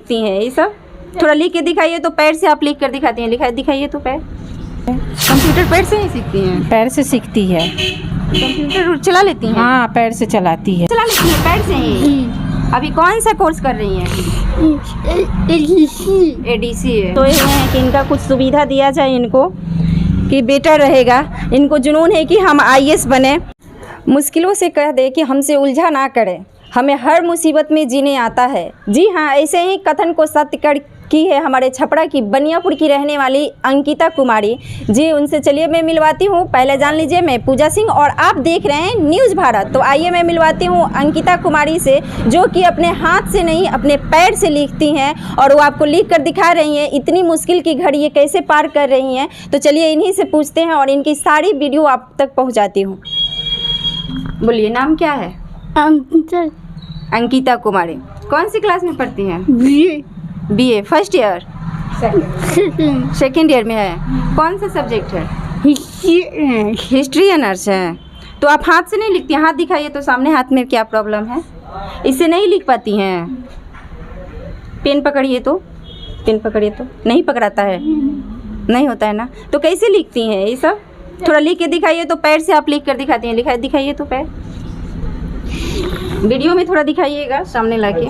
सीखती हैं ये सब? थोड़ा लिख के दिखाइए तो, पैर से आप लिख कर दिखाती हैं, दिखाइए तो पैर। कंप्यूटर पैर से ही सीखती हैं? पैर से सीखती है। कंप्यूटर चला लेती हैं? हाँ, पैर से चलाती है। चला लेती हैं पैर से ही? अभी कौन सा कोर्स कर रही हैं? एडीसी है। तो ये है कि इनका कुछ सुविधा दिया जाए इनको, कि बेटर रहेगा। इनको जुनून है कि हम आईएएस बने। मुश्किलों से कह दे कि हमसे उलझा ना करे, हमें हर मुसीबत में जीने आता है। जी हाँ, ऐसे ही कथन को सत्य कर की है हमारे छपरा की बनियापुर की रहने वाली अंकिता कुमारी जी। उनसे चलिए मैं मिलवाती हूँ। पहले जान लीजिए, मैं पूजा सिंह और आप देख रहे हैं न्यूज़ भारत। तो आइए मैं मिलवाती हूँ अंकिता कुमारी से, जो कि अपने हाथ से नहीं अपने पैर से लिखती हैं और वो आपको लिख कर दिखा रही हैं। इतनी मुश्किल की घड़ी ये कैसे पार कर रही हैं, तो चलिए इन्हीं से पूछते हैं और इनकी सारी वीडियो आप तक पहुँचाती हूँ। बोलिए, नाम क्या है? अंकिता कुमारी। कौन सी क्लास में पढ़ती हैं? BA first year? Second year में है। कौन सा सब्जेक्ट है? हिस्ट्री ऑनर्स है। तो आप हाथ से नहीं लिखती हैं? हाथ दिखाइए तो सामने, हाथ में क्या प्रॉब्लम है? इससे नहीं लिख पाती हैं? पेन पकड़िए तो, पेन पकड़िए तो। नहीं पकड़ाता है? नहीं होता है ना? तो कैसे लिखती हैं ये सब? थोड़ा लिख के दिखाइए तो, पैर से आप लिख कर दिखाती हैं, दिखाइए तो पैर। वीडियो में थोड़ा दिखाइएगा सामने लाके।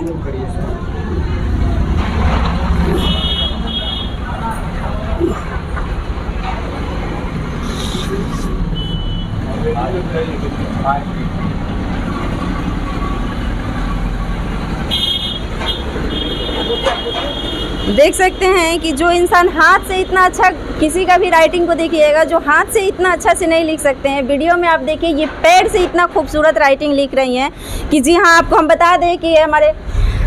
देख सकते हैं कि जो इंसान हाथ से इतना अच्छा, किसी का भी राइटिंग को देखिएगा, जो हाथ से इतना अच्छा से नहीं लिख सकते हैं, वीडियो में आप देखिए ये पैर से इतना खूबसूरत राइटिंग लिख रही हैं कि जी हाँ। आपको हम बता दें कि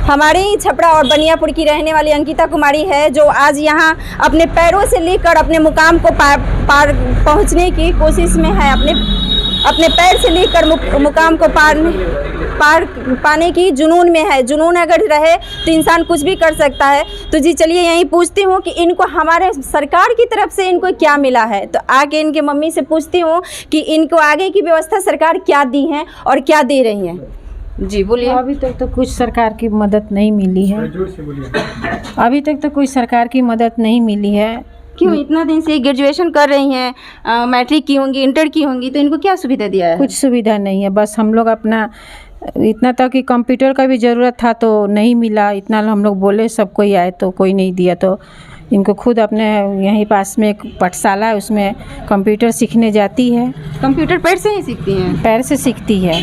हमारे ही छपरा और बनियापुर की रहने वाली अंकिता कुमारी है, जो आज यहाँ अपने पैरों से लिखकर अपने मुकाम को पार पहुँचने की कोशिश में है। अपने पैर से लिखकर मुकाम को पाने की जुनून में है। जुनून अगर रहे तो इंसान कुछ भी कर सकता है। तो जी चलिए यही पूछती हूँ कि इनको हमारे सरकार की तरफ से इनको क्या मिला है। तो आके इनके मम्मी से पूछती हूँ कि इनको आगे की व्यवस्था सरकार क्या दी है और क्या दे रही है। जी बोलिए। अभी तक तो कुछ सरकार की मदद नहीं मिली है। अभी तक तो कोई सरकार की मदद नहीं मिली है। क्यों? इतना दिन से ग्रेजुएशन कर रही हैं, मैट्रिक की होंगी, इंटर की होंगी, तो इनको क्या सुविधा दिया है? कुछ सुविधा नहीं है। बस हम लोग अपना इतना तक कि कंप्यूटर का भी ज़रूरत था तो नहीं मिला। इतना हम लोग बोले सब कोई आए तो कोई नहीं दिया। तो इनको खुद अपने यहीं पास में एक पाठशाला है, उसमें कंप्यूटर सीखने जाती है। कंप्यूटर पैर से ही सीखती हैं? पैर से सीखती है।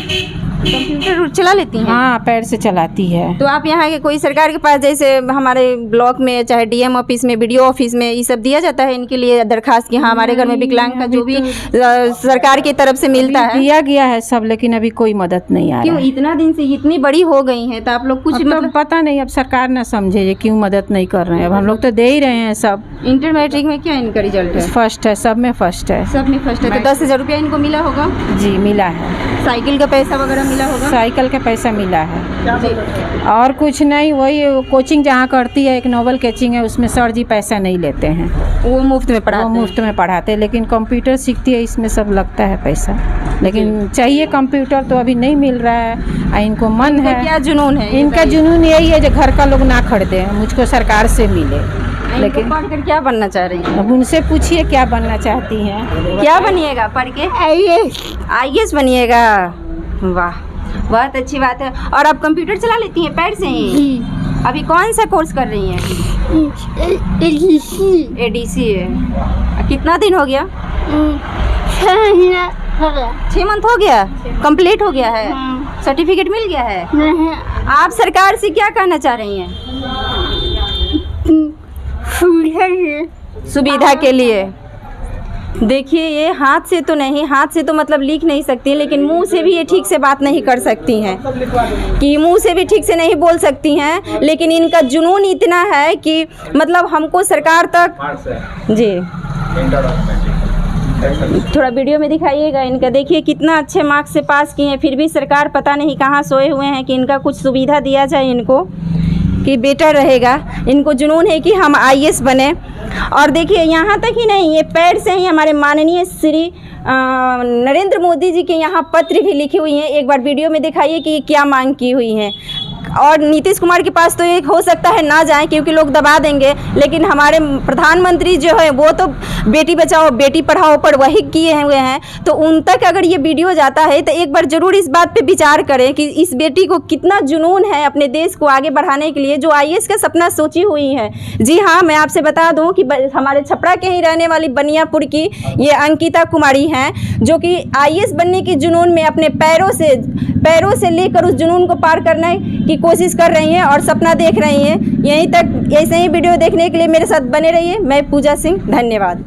कंप्यूटर चला लेती हैं? हाँ, पैर से चलाती है। तो आप यहाँ के कोई सरकार के पास, जैसे हमारे ब्लॉक में चाहे डीएम ऑफिस में, बीडीओ ऑफिस में, ये सब दिया जाता है इनके लिए दरखास्त कि हाँ हमारे घर में विकलांग का जो भी सरकार की तरफ से मिलता है? दिया गया है सब, लेकिन अभी कोई मदद नहीं आ रहा। क्यों? इतना दिन से इतनी बड़ी हो गई है तो आप लोग कुछ मतलब पता नहीं, अब सरकार ना समझे ये क्यों मदद नहीं कर रहे हैं। अब हम लोग तो दे ही रहे हैं सब। इंटर मैट्रिक में क्या इनका रिजल्ट है? फर्स्ट है, सब में फर्स्ट है। सब में फर्स्ट है। तो 10,000 रुपया इनको मिला होगा? जी मिला है। साइकिल का पैसा वगैरह मिला होगा? साइकिल का पैसा मिला है जी। और कुछ नहीं। वही कोचिंग जहाँ करती है, एक नोबल कोचिंग है, उसमें सर जी पैसा नहीं लेते हैं, वो मुफ्त में पढ़ाते हैं? वो मुफ्त में पढ़ाते हैं। लेकिन कंप्यूटर सीखती है, इसमें सब लगता है पैसा। लेकिन चाहिए कंप्यूटर तो अभी नहीं मिल रहा है। इनको मन है। क्या जुनून है इनका? जुनून यही है जो घर का लोग ना खरीदे, मुझको सरकार से मिले। लेकिन पढ़ कर क्या बनना चाह रही है? अब उनसे पूछिए क्या बनना चाहती हैं। क्या बनिएगा पढ़ के? आईएएस बनिएगा? वाह, बहुत अच्छी बात है। और आप कंप्यूटर चला लेती हैं पैर से ही? अभी कौन सा कोर्स कर रही हैं? एडीसी है। कितना दिन हो गया? 6 मंथ हो गया? कंप्लीट हो गया है? सर्टिफिकेट मिल गया है? आप सरकार से क्या कहना चाह रही हैं? सुविधा के लिए। देखिए, ये हाथ से तो नहीं, हाथ से तो मतलब लिख नहीं सकती, लेकिन मुंह से भी ये ठीक से बात नहीं कर सकती हैं, कि मुंह से भी ठीक से नहीं बोल सकती हैं। लेकिन इनका जुनून इतना है कि मतलब हमको सरकार तक। जी थोड़ा वीडियो में दिखाइएगा इनका। देखिए कितना अच्छे मार्क्स से पास किए हैं, फिर भी सरकार पता नहीं कहाँ सोए हुए हैं कि इनका कुछ सुविधा दिया जाए इनको, कि बेटर रहेगा। इनको जुनून है कि हम आईएएस बने। और देखिए यहाँ तक ही नहीं, ये पैर से ही हमारे माननीय श्री नरेंद्र मोदी जी के यहाँ पत्र भी लिखी हुई हैं। एक बार वीडियो में दिखाइए कि क्या मांग की हुई है। और नीतीश कुमार के पास तो ये हो सकता है ना जाए क्योंकि लोग दबा देंगे, लेकिन हमारे प्रधानमंत्री जो है वो तो बेटी बचाओ बेटी पढ़ाओ पर वही किए हुए हैं। तो उन तक अगर ये वीडियो जाता है तो एक बार ज़रूर इस बात पे विचार करें कि इस बेटी को कितना जुनून है अपने देश को आगे बढ़ाने के लिए, जो IAS का सपना सोची हुई है। जी हाँ, मैं आपसे बता दूं कि हमारे छपरा के ही रहने वाली बनियापुर की ये अंकिता कुमारी हैं, जो कि IAS बनने की जुनून में अपने पैरों से लेकर उस जुनून को पार करने की कोशिश कर रही हैं और सपना देख रही हैं। यहीं तक ऐसे ही वीडियो देखने के लिए मेरे साथ बने रहिए। मैं पूजा सिंह, धन्यवाद।